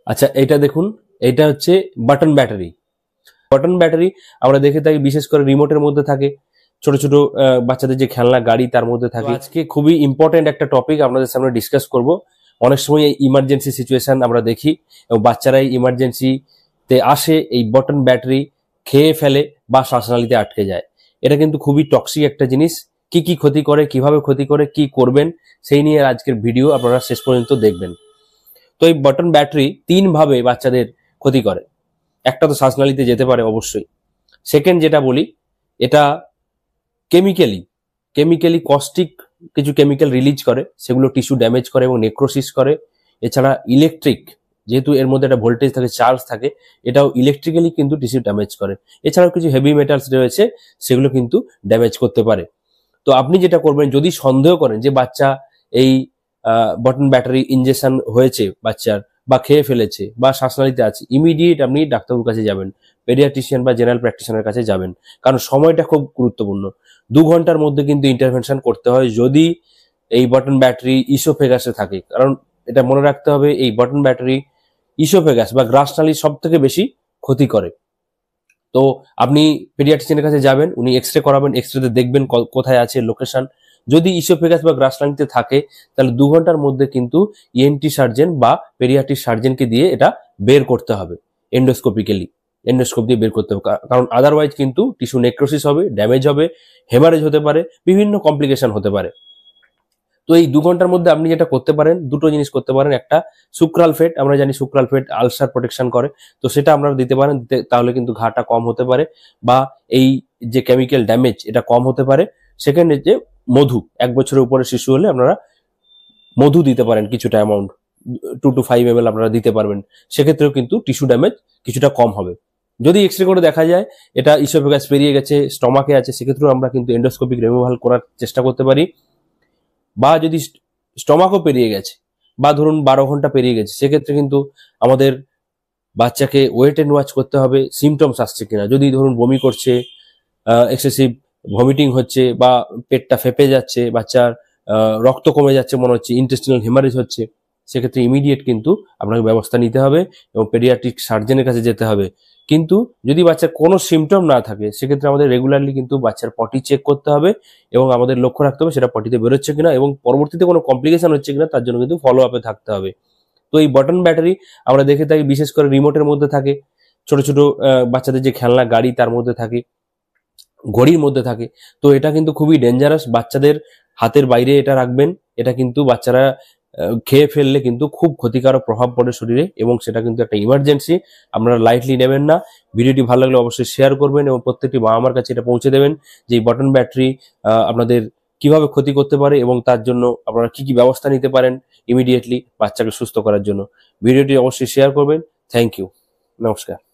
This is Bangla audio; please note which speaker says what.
Speaker 1: আচ্ছা, এটা দেখুন, এটা হচ্ছে বাটন ব্যাটারি। বাটন ব্যাটারি আমরা দেখে থাকি বিশেষ করে রিমোটের মধ্যে থাকে, ছোট ছোট বাচ্চাদের যে খেলনা গাড়ি তার মধ্যে থাকে। আজকে খুবই ইম্পর্টেন্ট একটা টপিক আপনাদের সামনে ডিসকাস করব। অনেক সময় এই ইমার্জেন্সি সিচুয়েশন আমরা দেখি এবং বাচ্চারাই ইমার্জেন্সিতে আসে, এই বাটন ব্যাটারি খেয়ে ফেলে বা শ্বাসনালীতে আটকে যায়। এটা কিন্তু খুবই টক্সিক একটা জিনিস। কি কি ক্ষতি করে, কিভাবে ক্ষতি করে, কি করবেন, সেই নিয়ে আজকের ভিডিও আপনারা শেষ পর্যন্ত দেখবেন। তো এই বাটন ব্যাটারি তিন ভাবে বাচ্চাদের ক্ষতি করে। একটা তো শ্বাসনালীতে যেতে পারে অবশ্যই। সেকেন্ড যেটা বলি, এটা কেমিক্যালি কস্টিক কিছু কেমিক্যাল রিলিজ করে, সেগুলো টিস্যু ড্যামেজ করে এবং নেক্রোসিস করে। এছাড়া ইলেকট্রিক, যেহেতু এর মধ্যে একটা ভোল্টেজ থাকে, চার্জ থাকে, এটাও ইলেকট্রিক্যালি কিন্তু টিস্যু ড্যামেজ করে। এছাড়াও কিছু হেভি মেটালস রয়েছে, সেগুলো কিন্তু ড্যামেজ করতে পারে। তো আপনি যেটা করবেন, যদি সন্দেহ করেন যে বাচ্চা এই বাটন ব্যাটারি ইনজেকশন হয়েছে বাচ্চার, বা খেয়ে ফেলেছে, বা শ্বাসনালীতে আছে, ইমিডিয়েট আপনি ডাক্তারের কাছে যাবেন, পেডিয়াট্রিশিয়ান বা জেনারেল প্র্যাকটিশনারের কাছে যাবেন। কারণ সময়টা খুব গুরুত্বপূর্ণ। 2 ঘন্টার মধ্যে কিন্তু ইন্টারভেনশন করতে হয় যদি এই বাটন ব্যাটারি ইসোফেগাসে থাকে। কারণ এটা মনে রাখতে হবে, এই বাটন ব্যাটারি ইসোফেগাস বা গ্রাসনালী সব থেকে বেশি ক্ষতি করে। তো আপনি পেডিয়াট্রিশিয়ানের কাছে যাবেন, উনি এক্সরে করাবেন, এক্সরেতে দেখবেন কোথায় আছে লোকেশন। যদি ইসোফেগাস বা গ্রাসনালীতে থাকে, তাহলে 2 ঘন্টার মধ্যে কিন্তু ইএনটি সার্জন বা পেডিয়াট্রিক সার্জনকে দিয়ে এটা বের করতে হবে, এন্ডোস্কোপিক্যালি। এন্ডোস্কোপ দিয়ে বের করতে হবে, কারণ আদারওয়াইজ কিন্তু টিস্যু নেক্রোসিস হবে, ড্যামেজ হবে, হেমারেজ হতে পারে, বিভিন্ন কমপ্লিকেশন হতে পারে। তো এই 2 ঘন্টার মধ্যে আপনি যেটা করতে পারেন, দুটো জিনিস করতে পারেন। একটা সুক্রালফেট, আমরা জানি সুক্রালফেট আলসার প্রোটেকশন করে, তো সেটা আপনারা দিতে পারেন। তাহলে কিন্তু ঘাটা কম হতে পারে বা এই যে কেমিক্যাল ড্যামেজ এটা কম হতে পারে। সেকেন্ড যে মধু, 1 বছরের উপরে শিশু হলে আপনারা মধু দিতে পারেন, কিছুটা অ্যামাউন্ট 2 to 5 ml আপনারা দিতে পারবেন। সেক্ষেত্রেও কিন্তু টিস্যু ড্যামেজ কিছুটা কম হবে। যদি এক্সরে করে দেখা যায় এটা ইসোফেগাস পেরিয়ে গেছে, স্টমাকে আছে, সেক্ষেত্রেও আমরা কিন্তু এন্ডোস্কোপিক রিমুভাল করার চেষ্টা করতে পারি। বা যদি স্টমাকও পেরিয়ে গেছে, বা ধরুন 12 ঘন্টা পেরিয়ে গেছে, সেক্ষেত্রে কিন্তু আমাদের বাচ্চাকে ওয়েট এন্ড ওয়াচ করতে হবে সিমটমস আসছে কিনা। যদি ধরুন বমি করছে, এক্সেসিভ ভমিটিং হচ্ছে, বা পেটটা ফেপে যাচ্ছে, বাচ্চার রক্ত কমে যাচ্ছে মনে হচ্ছে, ইন্টেস্টিনাল হেমারেজ হচ্ছে, সেক্ষেত্রে ইমিডিয়েট কিন্তু আপনাকে ব্যবস্থা নিতে হবে এবং পেডিয়াট্রিক সার্জনের কাছে যেতে হবে। কিন্তু যদি বাচ্চার কোনো সিমটম না থাকে, সেক্ষেত্রে আমাদের রেগুলারলি কিন্তু বাচ্চার পটি চেক করতে হবে এবং আমাদের লক্ষ্য রাখতে হবে সেটা পটিতে বেরোচ্ছে কিনা এবং পরবর্তীতে কোনো কমপ্লিকেশন হচ্ছে কিনা, তার জন্য কিন্তু ফলো আপে থাকতে হবে। তো এই বাটন ব্যাটারি আমরা দেখে থাকি বিশেষ করে রিমোটের মধ্যে থাকে, ছোট ছোট বাচ্চাদের যে খেলনা গাড়ি তার মধ্যে থাকে, ঘড়ির মধ্যে থাকে। তো এটা কিন্তু খুবই ডেঞ্জারাস, বাচ্চাদের হাতের বাইরে এটা রাখবেন। এটা কিন্তু বাচ্চারা খেয়ে ফেললে কিন্তু খুব ক্ষতিকারক প্রভাব পড়ে শরীরে, এবং সেটা কিন্তু একটা ইমার্জেন্সি, আপনারা লাইটলি নেবেন না। ভিডিওটি ভালো লাগলে অবশ্যই শেয়ার করবেন এবং প্রত্যেকটি বাবা মার কাছে এটা পৌঁছে দেবেন যে এই বাটন ব্যাটারি আপনাদের কিভাবে ক্ষতি করতে পারে এবং তার জন্য আপনারা কি কি ব্যবস্থা নিতে পারেন ইমিডিয়েটলি বাচ্চাকে সুস্থ করার জন্য। ভিডিওটি অবশ্যই শেয়ার করবেন। থ্যাংক ইউ, নমস্কার।